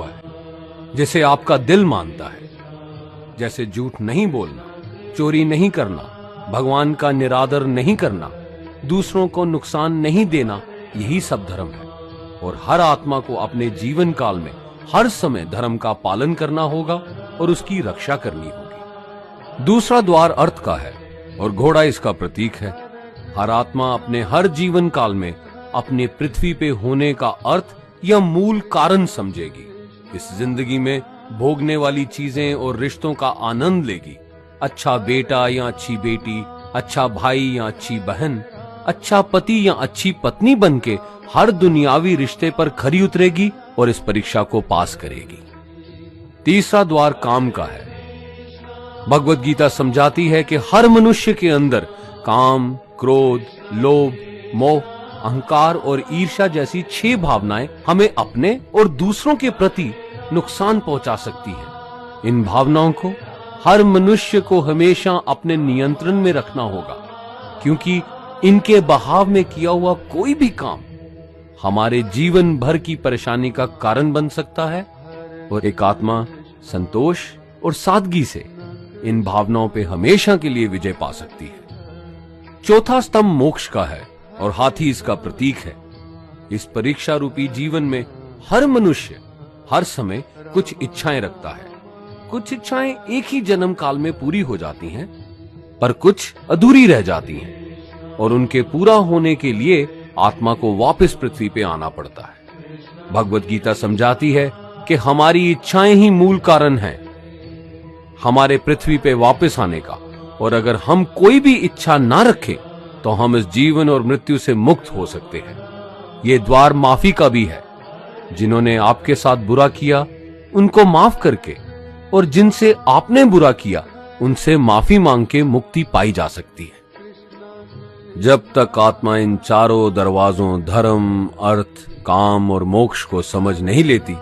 हुआ है जिसे आपका दिल मानता है, जैसे झूठ नहीं बोलना, चोरी नहीं करना, भगवान का निरादर नहीं करना, दूसरों को नुकसान नहीं देना, यही सब धर्म है। और हर आत्मा को अपने जीवन काल में हर समय धर्म का पालन करना होगा और उसकी रक्षा करनी होगी। दूसरा द्वार अर्थ का है और घोड़ा इसका प्रतीक है। हर आत्मा अपने हर जीवन काल में अपने पृथ्वी पे होने का अर्थ या मूल कारण समझेगी। इस जिंदगी में भोगने वाली चीजें और रिश्तों का आनंद लेगी। अच्छा बेटा या अच्छी बेटी, अच्छा भाई या अच्छी बहन, अच्छा पति या अच्छी पत्नी बनके हर दुनियावी रिश्ते पर खरी उतरेगी और इस परीक्षा को पास करेगी। तीसरा द्वार काम का है। भगवत गीता समझाती है कि हर मनुष्य के अंदर काम, क्रोध, लोभ, मोह, अहंकार और ईर्ष्या जैसी 6 भावनाएं हमें अपने और दूसरों के प्रति नुकसान पहुंचा सकती हैं। इन भावनाओं को हर मनुष्य को हमेशा अपने नियंत्रण में रखना होगा, क्योंकि इनके बहाव में किया हुआ कोई भी काम हमारे जीवन भर की परेशानी का कारण बन सकता है। और एक आत्मा संतोष और सादगी से इन भावनाओं पे हमेशा के लिए विजय पा सकती है। चौथा स्तंभ मोक्ष का है और हाथी इसका प्रतीक है। इस परीक्षा रूपी जीवन में हर मनुष्य हर समय कुछ इच्छाएं रखता है। कुछ इच्छाएं एक ही जन्म काल में पूरी हो जाती हैं, पर कुछ अधूरी रह जाती हैं और उनके पूरा होने के लिए आत्मा को वापस पृथ्वी पे आना पड़ता है। भगवत गीता समझाती है कि हमारी इच्छाएं ही मूल कारण हैं हमारे पृथ्वी पे वापस आने का, और अगर हम कोई भी इच्छा ना रखें तो हम इस जीवन और मृत्यु से मुक्त हो सकते हैं। ये द्वार माफी का भी है। जिन्होंने आपके साथ बुरा किया उनको माफ करके और जिनसे आपने बुरा किया उनसे माफी मांग के मुक्ति पाई जा सकती है। जब तक आत्मा इन चारों दरवाजों धर्म, अर्थ, काम और मोक्ष को समझ नहीं लेती,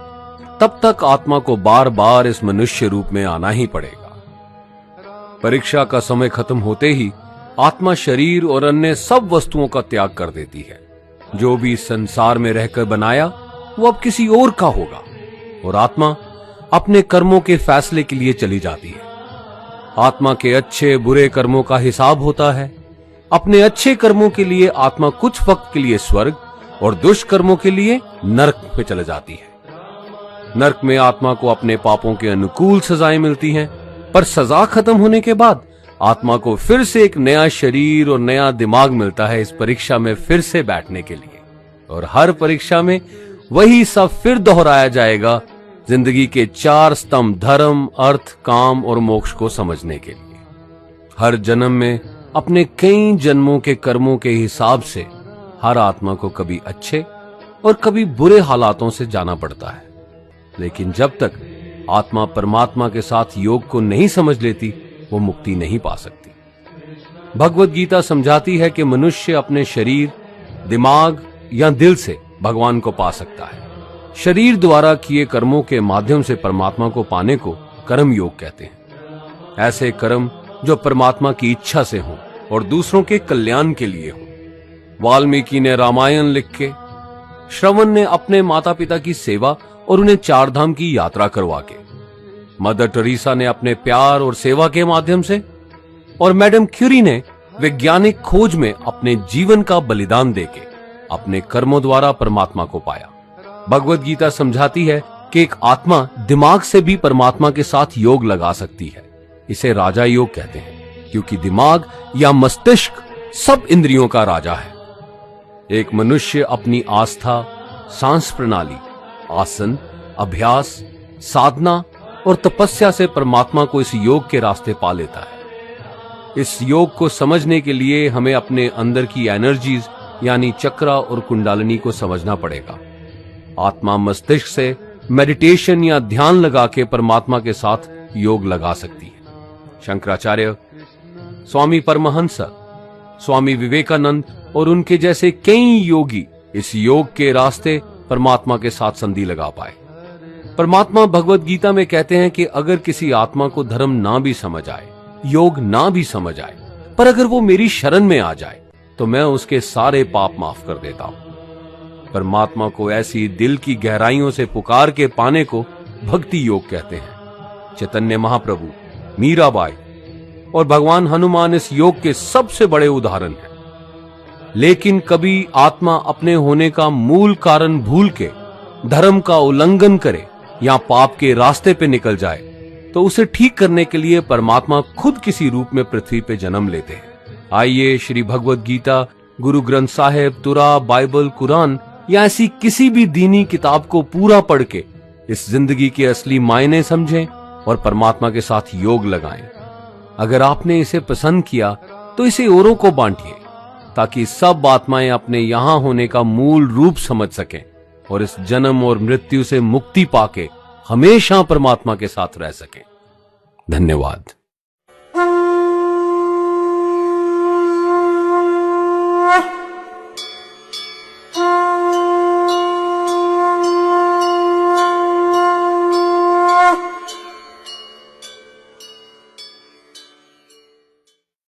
तब तक आत्मा को बार बार इस मनुष्य रूप में आना ही पड़ेगा। परीक्षा का समय खत्म होते ही आत्मा शरीर और अन्य सब वस्तुओं का त्याग कर देती है। जो भी संसार में रहकर बनाया वो अब किसी और का होगा और आत्मा अपने कर्मों के फैसले के लिए चली जाती है। आत्मा के अच्छे बुरे कर्मों का हिसाब होता है। अपने अच्छे कर्मों के लिए आत्मा कुछ वक्त के लिए स्वर्ग और दुष्कर्मों के लिए नरक में चले जाती है। नरक में आत्मा को अपने पापों के अनुकूल सजाएं मिलती हैं, पर सजा खत्म होने के बाद आत्मा को फिर से एक नया शरीर और नया दिमाग मिलता है इस परीक्षा में फिर से बैठने के लिए। और हर परीक्षा में वही सब फिर दोहराया जाएगा, जिंदगी के 4 स्तंभ धर्म, अर्थ, काम और मोक्ष को समझने के लिए। हर जन्म में अपने कई जन्मों के कर्मों के हिसाब से हर आत्मा को कभी अच्छे और कभी बुरे हालातों से जाना पड़ता है। लेकिन जब तक आत्मा परमात्मा के साथ योग को नहीं समझ लेती, वो मुक्ति नहीं पा सकती। भगवत गीता समझाती है कि मनुष्य अपने शरीर, दिमाग या दिल से भगवान को पा सकता है। शरीर द्वारा किए कर्मों के माध्यम से परमात्मा को पाने को कर्म योग कहते हैं। ऐसे कर्म जो परमात्मा की इच्छा से हों और दूसरों के कल्याण के लिए हों। वाल्मीकि ने रामायण लिख के, श्रवण ने अपने माता पिता की सेवा और उन्हें 4 धाम की यात्रा करवा के, मदर टेरेसा ने अपने प्यार और सेवा के माध्यम से, और मैडम क्यूरी ने वैज्ञानिक खोज में अपने जीवन का बलिदान देके अपने कर्मों द्वारा परमात्मा को पाया। भगवत गीता समझाती है कि एक आत्मा दिमाग से भी परमात्मा के साथ योग लगा सकती है। इसे राजा योग कहते हैं, क्योंकि दिमाग या मस्तिष्क सब इंद्रियों का राजा है। एक मनुष्य अपनी आस्था, सांस प्रणाली, आसन, अभ्यास, साधना और तपस्या से परमात्मा को इस योग के रास्ते पा लेता है। इस योग को समझने के लिए हमें अपने अंदर की एनर्जीज यानी चक्रा और कुंडलिनी को समझना पड़ेगा। आत्मा मस्तिष्क से मेडिटेशन या ध्यान लगा के परमात्मा के साथ योग लगा सकती है। शंकराचार्य, स्वामी परमहंस, स्वामी विवेकानंद और उनके जैसे कई योगी इस योग के रास्ते परमात्मा के साथ संधि लगा पाए। परमात्मा भगवत गीता में कहते हैं कि अगर किसी आत्मा को धर्म ना भी समझ आए, योग ना भी समझ आए, पर अगर वो मेरी शरण में आ जाए तो मैं उसके सारे पाप माफ कर देता हूं। परमात्मा को ऐसी दिल की गहराइयों से पुकार के पाने को भक्ति योग कहते हैं। चैतन्य महाप्रभु, मीराबाई और भगवान हनुमान इस योग के सबसे बड़े उदाहरण हैं। लेकिन कभी आत्मा अपने होने का मूल कारण भूल के धर्म का उल्लंघन करे या पाप के रास्ते पे निकल जाए तो उसे ठीक करने के लिए परमात्मा खुद किसी रूप में पृथ्वी पे जन्म लेते हैं। आइए श्री भगवद गीता, गुरु ग्रंथ साहिब, तुरा, बाइबल, कुरान या ऐसी किसी भी दीनी किताब को पूरा पढ़ के इस जिंदगी के असली मायने समझें और परमात्मा के साथ योग लगाएं। अगर आपने इसे पसंद किया तो इसे औरों को बांटिए ताकि सब आत्माएं अपने यहां होने का मूल रूप समझ सकें और इस जन्म और मृत्यु से मुक्ति पाके हमेशा परमात्मा के साथ रह सकें। धन्यवाद।